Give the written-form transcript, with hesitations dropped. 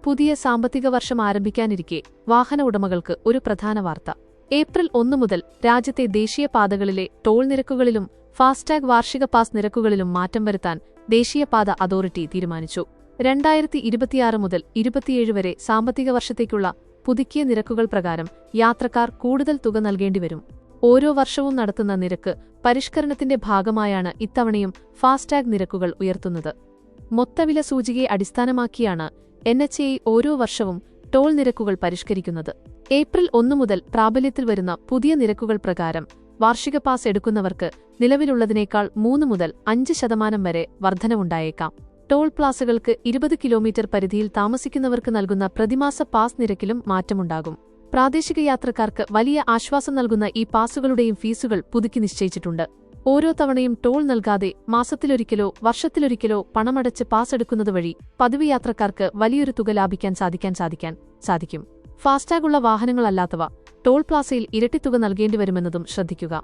പുതിയ സാമ്പത്തിക വർഷം ആരംഭിക്കാനിരിക്കെ വാഹന ഉടമകൾക്ക് ഒരു പ്രധാന വാർത്ത. ഏപ്രിൽ 1 മുതൽ രാജ്യത്തെ ദേശീയപാതകളിലെ ടോൾ നിരക്കുകളിലും ഫാസ്ടാഗ് വാർഷിക പാസ് നിരക്കുകളിലും മാറ്റം വരുത്താൻ ദേശീയപാത അതോറിറ്റി തീരുമാനിച്ചു. 2026 മുതൽ 27 വരെ സാമ്പത്തിക വർഷത്തേക്കുള്ള പുതുക്കിയ നിരക്കുകൾ പ്രകാരം യാത്രക്കാർ കൂടുതൽ തുക നൽകേണ്ടിവരും. ഓരോ വർഷവും നടത്തുന്ന നിരക്ക് പരിഷ്കരണത്തിന്റെ ഭാഗമായാണ് ഇത്തവണയും ഫാസ്ടാഗ് നിരക്കുകൾ ഉയർത്തുന്നത്. മൊത്തവില സൂചികയെ അടിസ്ഥാനമാക്കിയാണ് NHAI ഓരോ വർഷവും ടോൾ നിരക്കുകൾ പരിഷ്കരിക്കുന്നത്. ഏപ്രിൽ 1 മുതൽ പ്രാബല്യത്തിൽ വരുന്ന പുതിയ നിരക്കുകൾ പ്രകാരം വാർഷിക പാസ് എടുക്കുന്നവർക്ക് നിലവിലുള്ളതിനേക്കാൾ 3 മുതൽ 5% വരെ വർധനവുണ്ടായേക്കാം. ടോൾ പ്ലാസകൾക്ക് 20 കിലോമീറ്റർ പരിധിയിൽ താമസിക്കുന്നവർക്ക് നൽകുന്ന പ്രതിമാസ പാസ് നിരക്കിലും മാറ്റമുണ്ടാകും. പ്രാദേശിക യാത്രക്കാർക്ക് വലിയ ആശ്വാസം നൽകുന്ന ഈ പാസുകളുടെയും ഫീസുകൾ പുതുക്കി നിശ്ചയിച്ചിട്ടുണ്ട്. ഓരോ തവണയും ടോൾ നൽകാതെ മാസത്തിലൊരിക്കലോ വർഷത്തിലൊരിക്കലോ പണമടച്ച് പാസ് എടുക്കുന്നതുവഴി പതിവ് യാത്രക്കാർക്ക് വലിയൊരു തുക ലാഭിക്കാൻ സാധിക്കും. ഫാസ്ടാഗുള്ള വാഹനങ്ങളല്ലാത്തവ ടോൾ പ്ലാസയിൽ ഇരട്ടി തുക നൽകേണ്ടിവരുമെന്നതും ശ്രദ്ധിക്കുക.